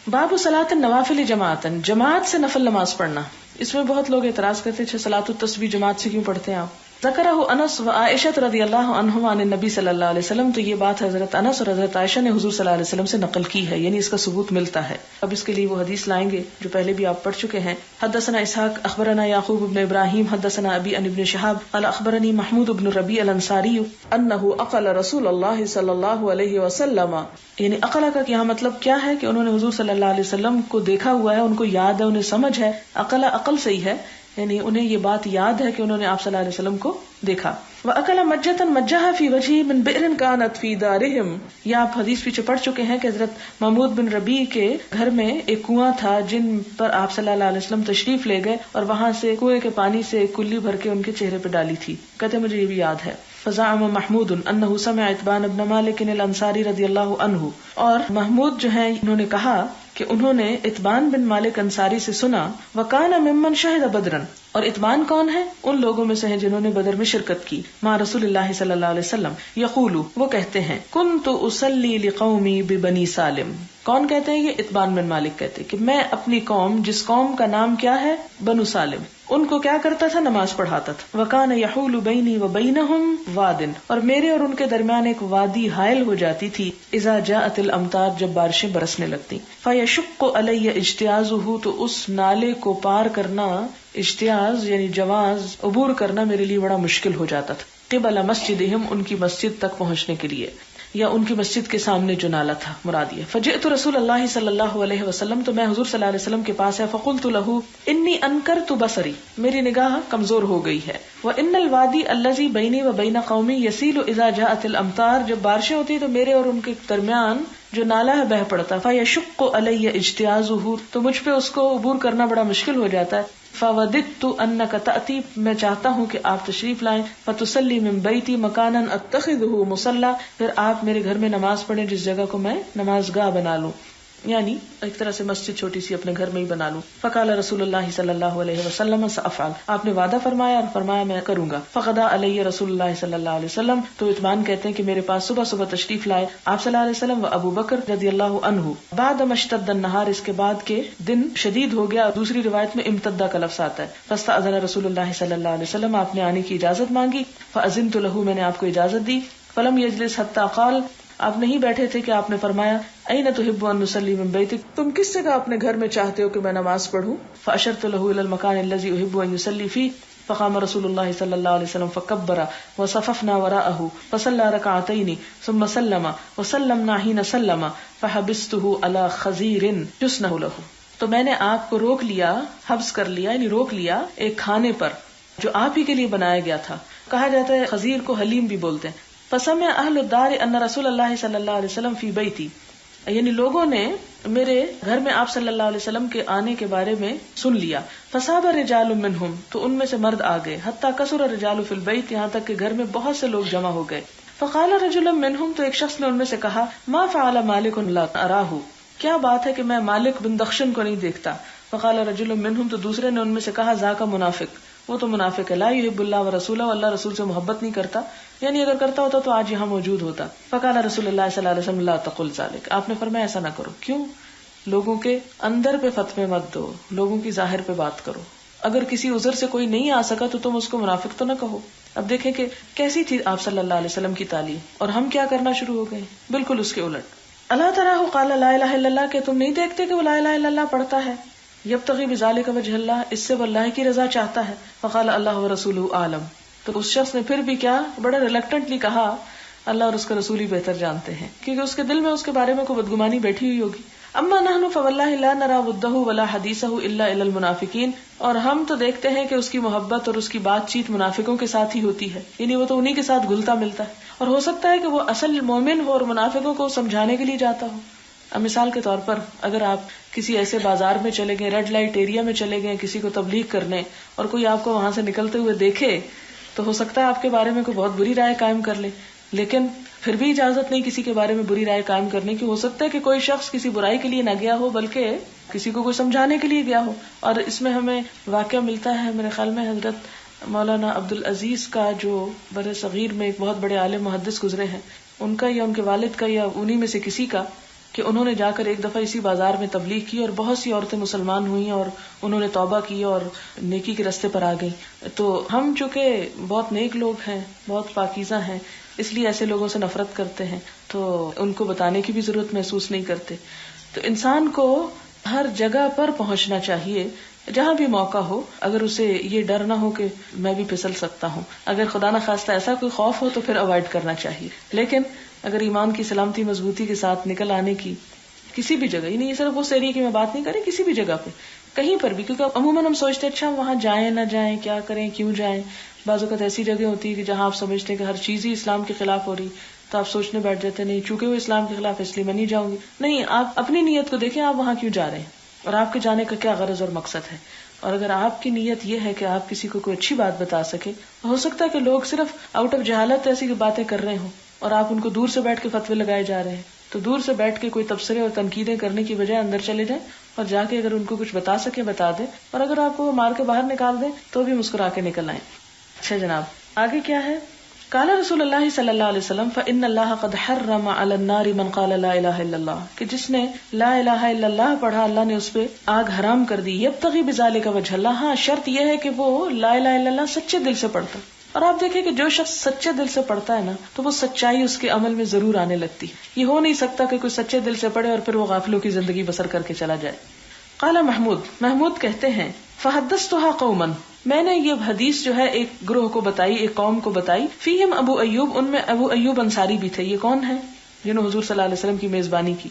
باب صلاۃ النوافل جماعتن، جماعت سے نفل نماز پڑھنا. اس میں بہت لوگ اعتراض کرتے ہیں صلاۃ التسبیح جماعت سے کیوں پڑھتے ہیں آپ؟ ذکرہ انس و عائشہ رضی اللہ عنہما عن النبی صلی اللہ علیہ وسلم. تو یہ بات حضرت انس اور حضرت عائشہ نے حضور صلی اللہ علیہ وسلم سے نقل کی ہے، یعنی اس کا ثبوت ملتا ہے. اب اس کے لیے وہ حدیث لائیں گے جو پہلے بھی آپ پڑھ چکے ہیں. حدثنا اسحاق اخبرنا یعقوب بن ابراہیم حدثنا ابی عن ابن شہاب قال اخبرنی محمود بن ربیع الانصاری انه اقل رسول اللہ صلی اللہ علیہ وسلم. یعنی اقلا کا یہاں مطلب کیا ہے کہ انہوں نے حضور صلی اللہ علیہ وسلم کو دیکھا ہوا ہے، ان کو یاد ہے، انہیں سمجھ ہے. اقلا عقل صحیح ہے، یعنی انہیں یہ بات یاد ہے کہ انہوں نے آپ صلی اللہ علیہ وسلم کو دیکھا. وَأَكَلَ مَجَّةً مَجَّهَا فِي وَجْهِهِ مِنْ بِئْرٍ كَانَتْ فِي دَارِهِمْ. یہ آپ حدیث پیچھے پڑھ چکے ہیں کہ حضرت محمود بن ربیع کے گھر میں ایک کنواں تھا جن پر آپ صلی اللہ علیہ وسلم تشریف لے گئے اور وہاں سے کنویں کے پانی سے ایک کلی بھر کے ان کے چہرے پہ ڈالی تھی. کہتے مجھے یہ بھی یاد ہے. فزعم محمود انه سمع اتبان بن مالک الانصاری رضی اللہ عنہ. اور محمود جو ہیں انہوں نے کہا کہ انہوں نے اتبان بن مالک انصاری سے سنا. وکان ممن شہد بدرا، اور اتبان کون ہے؟ ان لوگوں میں سے ہیں جنہوں نے بدر میں شرکت کی. مع رسول اللہ صلی اللہ علیہ وسلم. یقول، وہ کہتے ہیں کنت اصلی لقومی ببنی سالم. کون کہتے ہیں؟ یہ اتبان بن مالک کہتے ہیں کہ میں اپنی قوم، جس قوم کا نام کیا ہے؟ بنو سالم، ان کو کیا کرتا تھا؟ نماز پڑھاتا تھا. وکان یحول بینی وبینہم وادن، اور میرے اور ان کے درمیان ایک وادی حائل ہو جاتی تھی. اذا جاءت الامطار، جب بارشیں برسنے لگتی. فیشق علی اجتیازہ، تو اس نالے کو پار کرنا، اجتیاز یعنی جواز، عبور کرنا میرے لیے بڑا مشکل ہو جاتا تھا. قبل مسجدہم، ان کی مسجد تک پہنچنے کے لیے، یا ان کی مسجد کے سامنے جو نالا تھا مراد یہ. فجئت رسول اللہ صلی اللہ علیہ وسلم، تو میں حضور صلی اللہ علیہ وسلم کے پاس ہے. فقلت له انی انکرت بصری، میری نگاہ کمزور ہو گئی ہے. وان الوادی الذی بینی وبین قومی یسیل اذا جاءت الامطار، جب بارشیں ہوتی تو میرے اور ان کے درمیان جو نالا ہے بہہ پڑتا. فیشق علی اجتیازہ، تو مجھ پہ اس کو عبور کرنا بڑا مشکل ہو جاتا ہے. فوددت انک تأتی، میں چاہتا ہوں کہ آپ تشریف لائیں. فتصلی من بیتی مکانا اتخذہ مصلی، پھر آپ میرے گھر میں نماز پڑھیں جس جگہ کو میں نماز گاہ بنا لوں، یعنی ایک طرح سے مسجد چھوٹی سی اپنے گھر میں ہی بنا لوں. فقال رسول اللہ صلی اللہ علیہ وسلم سأفعل، آپ نے وعدہ فرمایا اور فرمایا میں کروں گا. فغدا علی رسول اللہ صلی اللہ علیہ وسلم، تو اتمان کہتے ہیں کہ میرے پاس صبح صبح تشریف لائے آپ صلی اللہ علیہ وسلم و ابو بکر رضی اللہ عنہ. بعد مشتد النہار، اس کے بعد کے دن شدید ہو گیا. دوسری روایت میں امتدہ کا لفظ آتا ہے. فاستأذن رسول اللہ صلی اللہ علیہ وسلم، آپ نے آنے کی اجازت مانگی. فأذنت له، میں نے آپ کو اجازت دی. فلم یجلس حتی قال، آپ نہیں بیٹھے تھے کہ آپ نے فرمایا این تحب ان نصلی من بیتک، تم کس جگہ اپنے گھر میں چاہتے ہو کہ میں نماز پڑھوں؟ فاشرت له الى المكان الذي احب ان يصلي فيه. فقام رسول الله صلی اللہ علیہ وسلم فكبر وصففنا وراءه فصلى ركعتين ثم سلم وسلمنا حين سلم فحبسته على خزير جسنه له. تو میں نے آپ کو روک لیا، حبس کر لیا یعنی روک لیا ایک کھانے پر جو آپ ہی کے لیے بنایا گیا تھا. کہا جاتا ہے خزیر کو حلیم بھی بولتے ہیں. فسمع اہل الدار ان رسول اللہ صلی اللہ علیہ وسلم فی بیتی، یعنی لوگوں نے میرے گھر میں آپ صلی اللہ علیہ وسلم کے آنے کے بارے میں سن لیا. فصاب رجال منہم، تو ان میں سے مرد آ گئے. حتی کثر الرجال فی البیت، یہاں تک کہ گھر میں بہت سے لوگ جمع ہو گئے. فقال رجل منہم، تو ایک شخص نے ان میں سے کہا ما فعل مالک لا اراہ، کیا بات ہے کہ میں مالک بن دخشن کو نہیں دیکھتا. فقال رجل منہم، تو دوسرے نے ان میں سے کہا ذاک منافق، وہ تو منافق ہے. لا یحب اللہ ورسولہ، اللہ رسول سے محبت نہیں کرتا، یعنی اگر کرتا ہوتا تو آج یہاں موجود ہوتا. فقال رسول اللہ صلی اللہ علیہ وسلم لا تقل ذلک، آپ نے فرمایا ایسا نہ کرو. کیوں؟ لوگوں کے اندر پہ فتوے مت دو، لوگوں کی ظاہر پہ بات کرو. اگر کسی عذر سے کوئی نہیں آ سکا تو تم اس کو منافق تو نہ کہو. اب دیکھیں کہ کیسی تھی آپ صلی اللہ علیہ وسلم کی تعلیم، اور ہم کیا کرنا شروع ہو گئے بالکل اس کے الٹ. اللہ تراہ قال لا الہ الا اللہ، کہ تم نہیں دیکھتے کہ وہ لا الہ الا اللہ پڑھتا ہے. یبتغی بذالک وجہ اللہ، اس سے وہ اللہ کی رضا چاہتا ہے. فقال اللہ ورسولہ اعلم، تو اس شخص نے پھر بھی کیا بڑا ریلیکٹنٹلی کہا اللہ اور اس کا رسول ہی بہتر جانتے ہیں، کیونکہ اس کے دل میں اس کے بارے میں کوئی بدگمانی بیٹھی ہوئی ہوگی. اما نحن فواللہ لا نرى ودہ ولا حدیثہ الا الی المنافقین، اور ہم تو دیکھتے ہیں کہ اس کی محبت اور اس کی بات چیت منافقوں کے ساتھ ہی ہوتی ہے، یعنی وہ تو انہی کے ساتھ گھلتا ملتا ہے. اور ہو سکتا ہے کہ وہ اصل مومن ہو اور منافقوں کو سمجھانے کے لیے جاتا ہو. اب مثال کے طور پر اگر آپ کسی ایسے بازار میں چلے گئے، ریڈ لائٹ ایریا میں چلے گئے کسی کو تبلیغ کرنے، اور کوئی آپ کو وہاں سے نکلتے ہوئے دیکھے تو ہو سکتا ہے آپ کے بارے میں کوئی بہت بری رائے قائم کر لے، لیکن پھر بھی اجازت نہیں کسی کے بارے میں بری رائے قائم کرنے کی. ہو سکتا ہے کہ کوئی شخص کسی برائی کے لیے نہ گیا ہو بلکہ کسی کو کوئی سمجھانے کے لیے گیا ہو. اور اس میں ہمیں واقعہ ملتا ہے میرے خیال میں حضرت مولانا عبدالعزیز کا، جو بر صغیر میں ایک بہت بڑے عالم محدث گزرے ہیں، ان کا یا ان کے والد کا یا انہی میں سے کسی کا کہ انہوں نے جا کر ایک دفعہ اسی بازار میں تبلیغ کی اور بہت سی عورتیں مسلمان ہوئیں اور انہوں نے توبہ کی اور نیکی کے راستے پر آ گئی. تو ہم چونکہ بہت نیک لوگ ہیں، بہت پاکیزہ ہیں، اس لیے ایسے لوگوں سے نفرت کرتے ہیں، تو ان کو بتانے کی بھی ضرورت محسوس نہیں کرتے. تو انسان کو ہر جگہ پر پہنچنا چاہیے جہاں بھی موقع ہو، اگر اسے یہ ڈر نہ ہو کہ میں بھی پھسل سکتا ہوں. اگر خدا نہ خواستہ ایسا کوئی خوف ہو تو پھر اوائڈ کرنا چاہیے. لیکن اگر ایمان کی سلامتی مضبوطی کے ساتھ نکل آنے کی کسی بھی جگہ، نہیں صرف اس ایریا کی میں بات نہیں کر رہی، کسی بھی جگہ پہ کہیں پر بھی، کیونکہ عموماً ہم سوچتے ہیں اچھا وہاں جائیں نہ جائیں، کیا کریں، کیوں جائیں. بعض اوقات ایسی جگہ ہوتی ہے کہ جہاں آپ سمجھتے ہیں کہ ہر چیز ہی اسلام کے خلاف ہو رہی، تو آپ سوچنے بیٹھ جاتے ہیں نہیں چونکہ وہ اسلام کے خلاف اس لیے میں نہیں جاؤں گی. نہیں، آپ اپنی نیت کو دیکھیں، آپ وہاں کیوں جا رہے ہیں اور آپ کے جانے کا کیا غرض اور مقصد ہے. اور اگر آپ کی نیت یہ ہے کہ آپ کسی کو کوئی اچھی بات بتا سکے، ہو سکتا ہے کہ لوگ صرف آؤٹ آف جہالت ایسی باتیں کر رہے ہوں اور آپ ان کو دور سے بیٹھ کے فتوے لگائے جا رہے ہیں، تو دور سے بیٹھ کے کوئی تبصرے اور تنقیدیں کرنے کی بجائے اندر چلے جائیں اور جا کے اگر ان کو کچھ بتا سکے بتا دیں، اور اگر آپ کو مار کے باہر نکال دیں تو بھی مسکرا کے نکل آئیں. اچھا جناب، آگے کیا ہے؟ قال رسول اللہ صلی اللہ علیہ وسلم فإن اللہ قد حرم علی النار من قال لا الہ الا اللہ، کہ جس نے لا الہ الا اللہ پڑھا اللہ نے اس پہ آگ حرام کر دی. یبتغی بذلک وجہ اللہ، ہاں شرط یہ ہے کہ وہ لا الہ الا اللہ سچے دل سے پڑھتا. اور آپ دیکھیں کہ جو شخص سچے دل سے پڑھتا ہے نا تو وہ سچائی اس کے عمل میں ضرور آنے لگتی. یہ ہو نہیں سکتا کہ کوئی سچے دل سے پڑھے اور پھر وہ غافلوں کی زندگی بسر کر کے چلا جائے. قال محمود کہتے ہیں فحدثتها قوما، میں نے یہ حدیث جو ہے ایک گروہ کو بتائی، ایک قوم کو بتائی. فیہم ابو ایوب، ان میں ابو ایوب انصاری بھی تھے. یہ کون ہیں؟ جنہوں حضور صلی اللہ علیہ وسلم کی میزبانی کی،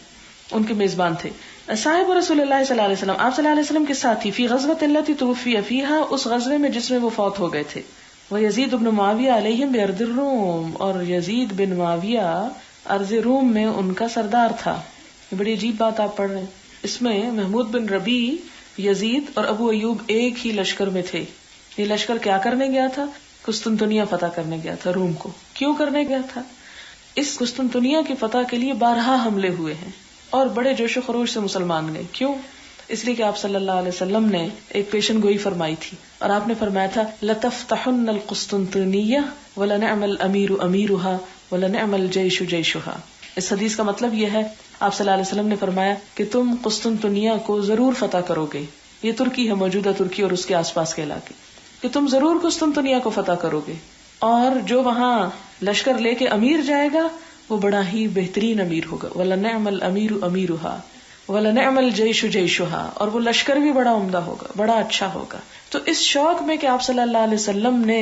ان کے میزبان تھے. صاحب رسول اللہ صلی اللہ علیہ وسلم، آپ صلی اللہ علیہ وسلم کے ساتھی. فی غزوۃ التی توفی فیہا، اس غزوے میں جس میں وہ فوت ہو گئے تھے. وہ یزید بن معاویہ علیہم بارض الروم، اور یزید بن معاویہ ارض روم میں ان کا سردار تھا. یہ بڑی عجیب بات آپ پڑھ رہے ہیں. اس میں محمود بن ربیع، یزید اور ابو ایوب ایک ہی لشکر میں تھے. یہ لشکر کیا کرنے گیا تھا؟ قسطنطنیہ فتح کرنے گیا تھا، روم کو. کیوں کرنے گیا تھا؟ اس قسطنطنیہ کی فتح کے لیے 12 حملے ہوئے ہیں اور بڑے جوش و خروش سے مسلمان گئے. کیوں؟ اس لیے کہ آپ صلی اللہ علیہ وسلم نے ایک پیشن گوئی فرمائی تھی اور آپ نے فرمایا تھا لَتَفْتَحُنَّ الْقُسْطُنْطِنِيَّةَ وَلَنِعْمَ الْأَمِيرُ أَمِيرُهَا وَلَنِعْمَ الْجَيْشُ جَيْشُهَا. اس حدیث کا مطلب یہ ہے، آپ صلی اللہ علیہ وسلم نے فرمایا کہ تم قسطنطنیہ کو ضرور فتح کرو گے. یہ ترکی ہے، موجودہ ترکی اور اس کے آس پاس کے علاقے، کہ تم ضرور قسطنطنیہ کو فتح کرو گے. اور جو وہاں لشکر لے کے امیر جائے گا وہ بڑا ہی بہترین امیر ہوگا. وَلَنِعْمَ الْأَمِيرُ أَمِيرُهَا وَلَنِعْمَ الْجَيْشُ جَيْشُهَا، اور وہ لشکر بھی بڑا عمدہ ہوگا، بڑا اچھا ہوگا. تو اس شوق میں کہ آپ صلی اللہ علیہ وسلم نے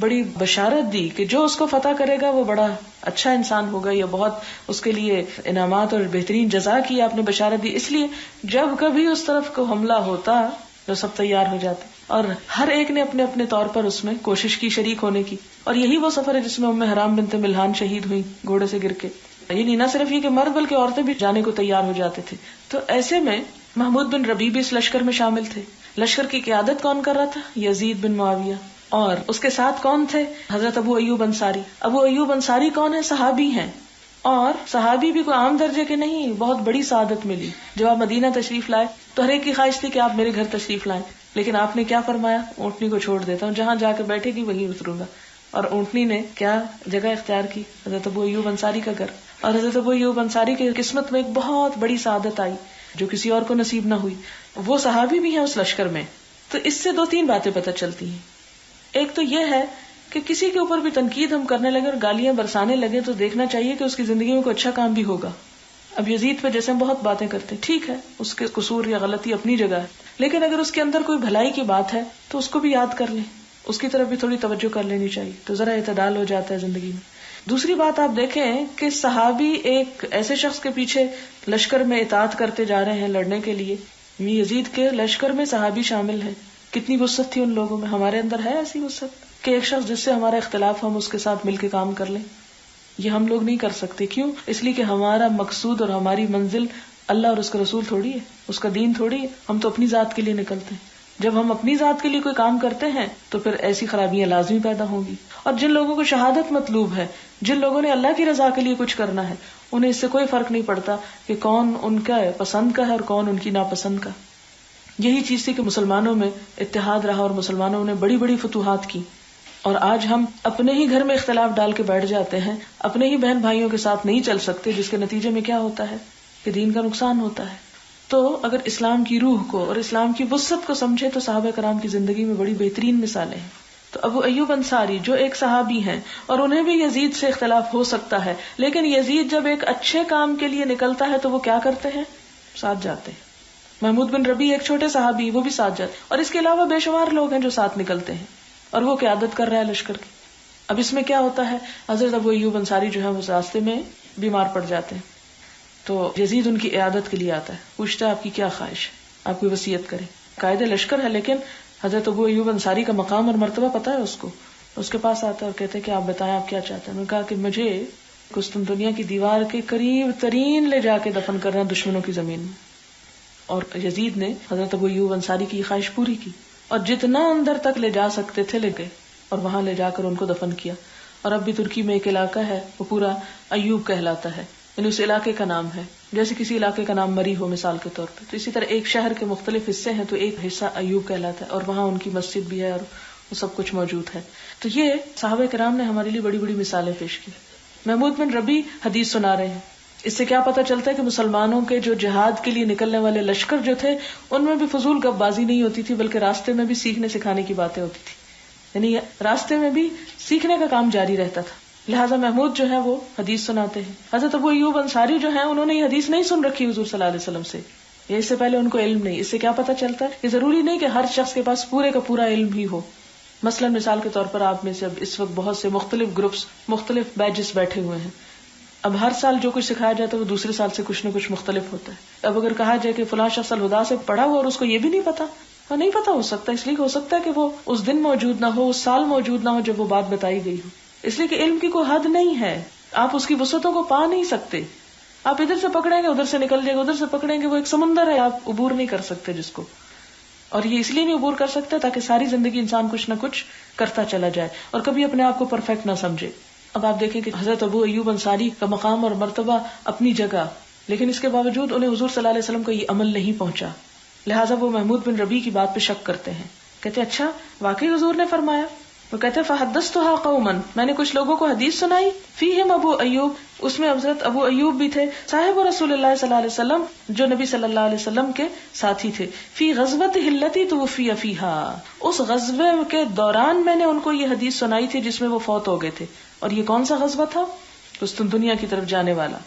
بڑی بشارت دی کہ جو اس کو فتح کرے گا وہ بڑا اچھا انسان ہوگا، یا بہت اس کے لیے انعامات اور بہترین جزا کی آپ نے بشارت دی. اس لیے جب کبھی اس طرف کو حملہ ہوتا تو سب تیار ہو جاتے اور ہر ایک نے اپنے اپنے طور پر اس میں کوشش کی شریک ہونے کی. اور یہی وہ سفر ہے جس میں ام حرام بنت ملحان شہید ہوئی گھوڑے سے گر کے. یعنی نہ صرف یہ کہ مرد بلکہ عورتیں بھی جانے کو تیار ہو جاتے تھے. تو ایسے میں محمود بن ربیع بھی اس لشکر میں شامل تھے. لشکر کی قیادت کون کر رہا تھا؟ یزید بن معاویہ. اور اس کے ساتھ کون تھے؟ حضرت ابو ایوب انصاری. ابو ایوب انصاری کون ہے؟ صحابی ہیں، اور صحابی بھی کوئی عام درجے کے نہیں، بہت بڑی سعادت ملی. جب آپ مدینہ تشریف لائے تو ہر ایک کی خواہش تھی کہ آپ میرے گھر تشریف لائیں، لیکن آپ نے کیا فرمایا؟ اونٹنی کو چھوڑ دیتا ہوں، جہاں جا کے بیٹھے گی وہیں اتروں گا. اور اونٹنی نے کیا جگہ اختیار کی؟ حضرت ابو ایوب انصاری کا گھر. اور حضرت ابو ایوب انصاری کی قسمت میں ایک بہت بڑی سعادت آئی جو کسی اور کو نصیب نہ ہوئی. وہ صحابی بھی ہیں اس لشکر میں. تو اس سے 2-3 باتیں پتہ چلتی ہیں. ایک تو یہ ہے کہ کسی کے اوپر بھی تنقید ہم کرنے لگے اور گالیاں برسانے لگے تو دیکھنا چاہیے کہ اس کی زندگی میں کوئی اچھا کام بھی ہوگا. اب یزید پہ جیسے ہم بہت باتیں کرتے ہیں، ٹھیک ہے، اس کے قصور یا غلطی اپنی جگہ ہے، لیکن اگر اس کے اندر کوئی بھلائی کی بات ہے تو اس کو بھی یاد کر لیں، اس کی طرف بھی تھوڑی توجہ کر لینی چاہیے، تو ذرا اعتدال ہو جاتا ہے زندگی میں. دوسری بات آپ دیکھیں کہ صحابی ایک ایسے شخص کے پیچھے لشکر میں اطاعت کرتے جا رہے ہیں لڑنے کے لیے. یزید کے لشکر میں صحابی شامل ہیں. کتنی وسعت تھی ان لوگوں میں. ہمارے اندر ہے ایسی وسعت کہ ایک شخص جس سے ہمارا اختلاف ہم اس کے ساتھ مل کے کام کر لیں؟ یہ ہم لوگ نہیں کر سکتے. کیوں؟ اس لیے کہ ہمارا مقصود اور ہماری منزل اللہ اور اس کا رسول تھوڑی ہے، اس کا دین تھوڑی ہے. ہم تو اپنی ذات کے لیے نکلتے ہیں. جب ہم اپنی ذات کے لیے کوئی کام کرتے ہیں تو پھر ایسی خرابیاں لازمی پیدا ہوں گی. اور جن لوگوں کو شہادت مطلوب ہے، جن لوگوں نے اللہ کی رضا کے لیے کچھ کرنا ہے، انہیں اس سے کوئی فرق نہیں پڑتا کہ کون ان کا پسند کا ہے اور کون ان کی ناپسند کا. یہی چیز تھی کہ مسلمانوں میں اتحاد رہا اور مسلمانوں نے بڑی بڑی فتوحات کی. اور آج ہم اپنے ہی گھر میں اختلاف ڈال کے بیٹھ جاتے ہیں، اپنے ہی بہن بھائیوں کے ساتھ نہیں چل سکتے، جس کے نتیجے میں کیا ہوتا ہے کہ دین کا نقصان ہوتا ہے. تو اگر اسلام کی روح کو اور اسلام کی وسعت کو سمجھے تو صحابہ کرام کی زندگی میں بڑی بہترین مثالیں ہیں. تو ابو ایوب انصاری جو ایک صحابی ہیں اور انہیں بھی یزید سے اختلاف ہو سکتا ہے، لیکن یزید جب ایک اچھے کام کے لیے نکلتا ہے تو وہ کیا کرتے ہیں؟ ساتھ جاتے ہیں. محمود بن ربیع ایک چھوٹے صحابی، وہ بھی ساتھ جاتے، اور اس کے علاوہ بے شمار لوگ ہیں جو ساتھ نکلتے ہیں، اور وہ قیادت کر رہا ہے لشکر کی. اب اس میں کیا ہوتا ہے، حضرت ابو ایوب انصاری جو ہے وہ راستے میں بیمار پڑ جاتے ہیں، تو یزید ان کی عیادت کے لیے آتا ہے، پوچھتا ہے آپ کی کیا خواہش ہے، آپ کوئی وصیت کریں. قائد لشکر ہے، لیکن حضرت ابو ایوب انصاری کا مقام اور مرتبہ پتا ہے اس کے پاس آتا ہے اور کہتے ہیں کہ آپ بتائیں آپ کیا چاہتے ہیں. انہوں نے کہا کہ مجھے قسطنطنیہ کی دیوار کے قریب ترین لے جا کے دفن کرنا دشمنوں کی زمین میں. اور یزید نے حضرت ابو ایوب انصاری کی خواہش پوری کی اور جتنا اندر تک لے جا سکتے تھے لے گئے اور وہاں لے جا کر ان کو دفن کیا. اور اب بھی ترکی میں ایک علاقہ ہے وہ پورا ایوب کہلاتا ہے، یعنی اس علاقے کا نام ہے، جیسے کسی علاقے کا نام مری ہو مثال کے طور پہ. تو اسی طرح ایک شہر کے مختلف حصے ہیں تو ایک حصہ ایوب کہلاتا ہے، اور وہاں ان کی مسجد بھی ہے اور وہ سب کچھ موجود ہے. تو یہ صحابہ کرام نے ہمارے لیے بڑی بڑی مثالیں پیش کی. محمود بن ربیع حدیث سنا رہے ہیں. اس سے کیا پتہ چلتا ہے کہ مسلمانوں کے جو جہاد کے لیے نکلنے والے لشکر جو تھے ان میں بھی فضول گپ بازی نہیں ہوتی تھی، بلکہ راستے میں بھی سیکھنے سکھانے کی باتیں ہوتی تھی، یعنی راستے میں بھی سیکھنے کا کام جاری رہتا تھا. لہٰذا محمود جو ہے وہ حدیث سناتے ہیں. حضرت ابو ایوب انصاری جو ہیں انہوں نے یہ حدیث نہیں سن رکھی حضور صلی اللہ علیہ وسلم سے، یا اس سے پہلے ان کو علم نہیں. اس سے کیا پتہ چلتا ہے کہ ضروری نہیں کہ ہر شخص کے پاس پورے کا پورا علم ہی ہو. مثلا مثال کے طور پر آپ میں سے اب اس وقت بہت سے مختلف گروپس، مختلف بیچز بیٹھے ہوئے ہیں. اب ہر سال جو کچھ سکھایا جاتا ہے وہ دوسرے سال سے کچھ نہ کچھ مختلف ہوتا ہے. اب اگر کہا جائے کہ فلاں شخص الہدا سے پڑھا ہوا اور اس کو یہ بھی نہیں پتا، وہ نہیں پتا ہو سکتا، اس لیے ہو سکتا ہے کہ وہ اس دن موجود نہ ہو، اس سال موجود نہ ہو جب وہ بات بتائی گئی ہو. اس لیے کہ علم کی کوئی حد نہیں ہے، آپ اس کی وسعتوں کو پا نہیں سکتے. آپ ادھر سے پکڑیں گے ادھر سے نکل جائے گا، ادھر سے پکڑیں گے وہ ایک سمندر ہے، آپ عبور نہیں کر سکتے جس کو. اور یہ اس لیے نہیں عبور کر سکتا تاکہ ساری زندگی انسان کچھ نہ کچھ کرتا چلا جائے اور کبھی اپنے آپ کو پرفیکٹ نہ سمجھے. اب آپ دیکھیں کہ حضرت ابو ایوب انصاری کا مقام اور مرتبہ اپنی جگہ، لیکن اس کے باوجود انہیں حضور صلی اللہ علیہ وسلم کا یہ عمل نہیں پہنچا. لہٰذا وہ محمود بن ربیع کی بات پہ شک کرتے ہیں، کہتے ہیں اچھا واقعی حضور نے فرمایا؟ وہ کہتے ہیں فحدثتها قوما، میں نے کچھ لوگوں کو حدیث سنائی، فیہم ابو ایوب، اس میں حضرت ابو ایوب بھی تھے، صاحب رسول اللہ صلی اللہ علیہ وسلم، جو نبی صلی اللہ علیہ وسلم کے ساتھی تھے، فی غزوته التي توفی فیہا، اس غزوے کے دوران میں نے ان کو یہ حدیث سنائی تھی جس میں وہ فوت ہو گئے تھے. اور یہ کون سا غزوہ تھا؟ قسطنطنیہ کی طرف جانے والا.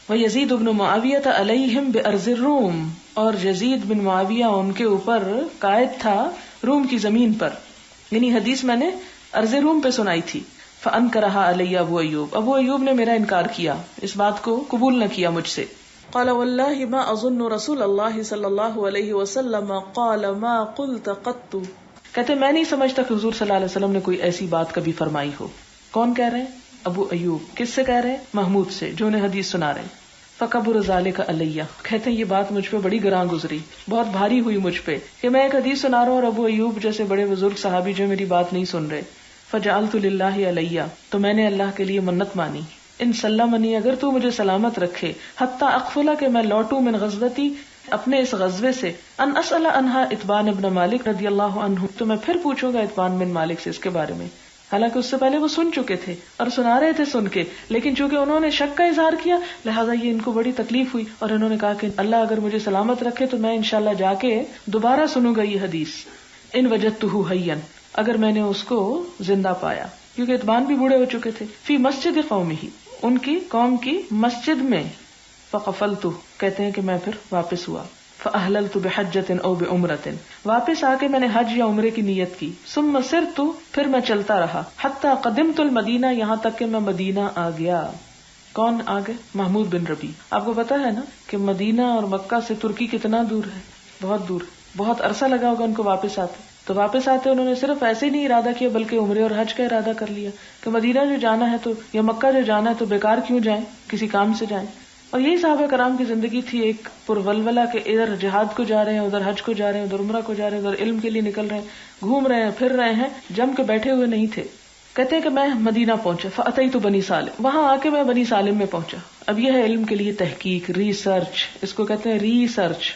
وَيَزِيدُ بْنُ مُعَاوِيَةَ عَلَيْهِمْ بِأَرْضِ الرُّومِ، اور یزید بن معاویہ ان کے اوپر قائد تھا روم کی زمین پر، یعنی حدیث میں نے ارض روم پہ سنائی تھی. فَأَنْكَرَهَا عَلَيَّ ابو ایوب، ابو ایوب نے میرا انکار کیا، اس بات کو قبول نہ کیا مجھ سے. قال واللہ ما اظن رسول اللہ صلی اللہ علیہ وسلم قال ما قلت قط، کہتے میں نہیں سمجھتا کہ حضور صلی اللہ علیہ وسلم نے کوئی ایسی بات کبھی فرمائی ہو. کون کہہ رہے ہیں؟ ابو ایوب. کس سے کہہ رہے ہیں؟ محمود سے، جو انہیں حدیث سنا رہے ہیں. فَكَبُرَ ذَلِكَ عَلَيَّ، کہتے ہیں یہ بات مجھ پہ بڑی گراں گزری، بہت بھاری ہوئی مجھ پہ کہ میں ایک حدیث سنا رہا ہوں اور ابو ایوب جیسے بڑے بزرگ صحابی جو میری بات نہیں سن رہے. فَجَعَلْتُ لِلَّهِ عَلَيَّ، تو میں نے اللہ کے لیے منت مانی، ان سلمنی، اگر تو مجھے سلامت رکھے، حتی اقفلا، کہ میں لوٹوں، من غزوتی، اپنے اس غزوے سے، ان اسأل عنہا اتبان ابن مالک رضی اللہ عنہ، تو میں پھر پوچھوں گا اتبان بن مالک سے اس کے بارے میں. حالانکہ اس سے پہلے وہ سن چکے تھے اور سنا رہے تھے سن کے، لیکن چونکہ انہوں نے شک کا اظہار کیا لہٰذا یہ ان کو بڑی تکلیف ہوئی اور انہوں نے کہا کہ اللہ اگر مجھے سلامت رکھے تو میں انشاءاللہ جا کے دوبارہ سنوں گا یہ حدیث. ان وجدتہ حیا، اگر میں نے اس کو زندہ پایا، کیونکہ اتبان بھی بوڑھے ہو چکے تھے. فی مسجد قومہ، ان کی قوم کی مسجد میں. فقفلت، کہتے ہیں کہ میں پھر واپس ہوا. فأحللت بحجۃ او بعمرۃ، واپس آ کے میں نے حج یا عمرے کی نیت کی. ثم سرت، پھر میں چلتا رہا. حتی قدمت المدینہ، یہاں تک کہ میں مدینہ آ گیا. کون آ گئے؟ محمود بن ربیع. آپ کو پتا ہے نا کہ مدینہ اور مکہ سے ترکی کتنا دور ہے؟ بہت دور، بہت عرصہ لگا ہوگا ان کو واپس آتے. تو واپس آتے انہوں نے صرف ایسے ہی نہیں ارادہ کیا بلکہ عمرے اور حج کا ارادہ کر لیا کہ مدینہ جو جانا ہے تو یا مکہ جو جانا ہے تو بیکار کیوں جائیں، کسی کام سے جائیں. اور یہی صحابہ کرام کی زندگی تھی، ایک پرولولہ کہ ادھر جہاد کو جا رہے ہیں، ادھر حج کو جا رہے ہیں، ادھر عمرہ کو جا رہے ہیں، ادھر علم کے لیے نکل رہے ہیں، گھوم رہے ہیں، پھر رہے ہیں، جم کے بیٹھے ہوئے نہیں تھے. کہتے ہیں کہ میں مدینہ پہنچا. فأتیت بنی سالم، وہاں آ کے میں بنی سالم میں پہنچا. اب یہ ہے علم کے لیے تحقیق، ریسرچ، اس کو کہتے ہیں ریسرچ.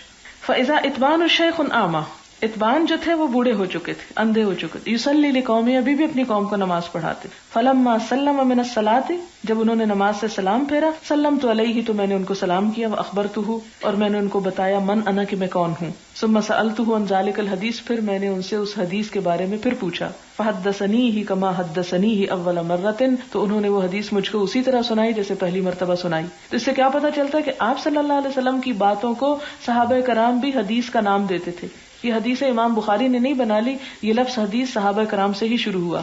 فإذا اتبان الشیخ اعمی، اتبان جو تھے وہ بوڑھے ہو چکے تھے، اندھے ہو چکے تھے. یصلی لقومی، ابھی بھی اپنی قوم کو نماز پڑھاتے. فلما سلم من الصلاۃ، جب انہوں نے نماز سے سلام پھیرا، سلمت علیہ، تو میں نے ان کو سلام کیا، واخبرتہ، اور میں نے ان کو بتایا، من انا، کہ میں کون ہوں. ثم سألتہ عن ذلک الحدیث، پھر میں نے ان سے اس حدیث کے بارے میں پھر پوچھا. فحدثنیہ کما حدثنیہ اول مرۃ، تو انہوں نے وہ حدیث مجھ کو اسی طرح سنائی جیسے پہلی مرتبہ سنائی. تو اس سے کیا پتہ چلتا ہے کہ آپ صلی اللہ علیہ وسلم کی باتوں کو صحابہ کرام بھی حدیث کا نام دیتے تھے. یہ حدیث امام بخاری نے نہیں بنا لی، یہ لفظ حدیث صحابہ کرام سے ہی شروع ہوا.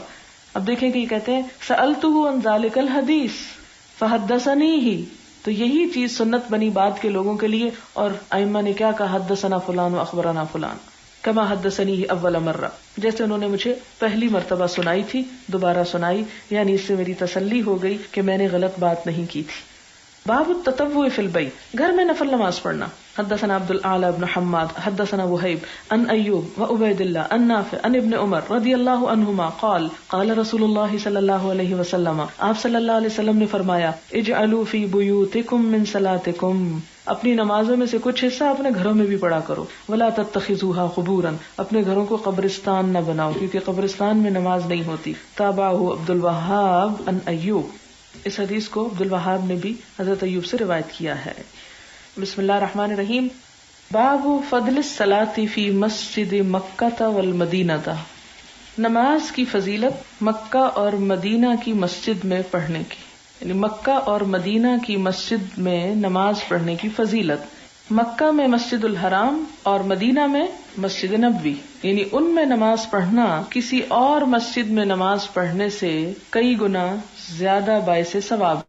اب دیکھیں کہ یہ کہتے ہیں سألتہ عن ذلک الحدیث فحدثنیہ، تو یہی چیز سنت بنی بعد کے لوگوں کے لیے. اور ائمہ نے کیا کہا، حدثنا فلان و اخبرنا فلان کما حدثنیہ اول مرہ، جیسے انہوں نے مجھے پہلی مرتبہ سنائی تھی دوبارہ سنائی، یعنی اس سے میری تسلی ہو گئی کہ میں نے غلط بات نہیں کی تھی. باب التطوع فی البیت، گھر میں نفل نماز پڑھنا. حدثنا عبد الاعلی بن حماد حدثنا وہیب عن ایوب وعبید اللہ عن نافع عن ابن عمر رضی اللہ عنہما قال قال رسول اللہ صلی اللہ علیہ وسلم، آپ صلی اللہ علیہ وسلم نے فرمایا، اجعلوا فی بیوتکم من صلاتکم، اپنی نمازوں میں سے کچھ حصہ اپنے گھروں میں بھی پڑھا کرو. ولا تتخذوها قبورا، اپنے گھروں کو قبرستان نہ بناؤ، کیونکہ قبرستان میں نماز نہیں ہوتی. تابعہ عبد الوہاب عن ایوب، اس حدیث کو عبد الوہاب نے بھی حضرت ایوب سے روایت کیا ہے. بسم اللہ الرحمن الرحیم. باب فضل الصلاۃ فی مسجد مکہ والمدینہ، نماز کی فضیلت مکہ اور مدینہ کی مسجد میں پڑھنے کی، یعنی مکہ اور مدینہ کی مسجد میں نماز پڑھنے کی فضیلت. مکہ میں مسجد الحرام اور مدینہ میں مسجد نبوی، یعنی ان میں نماز پڑھنا کسی اور مسجد میں نماز پڑھنے سے کئی گنا زیادہ باعث ثواب.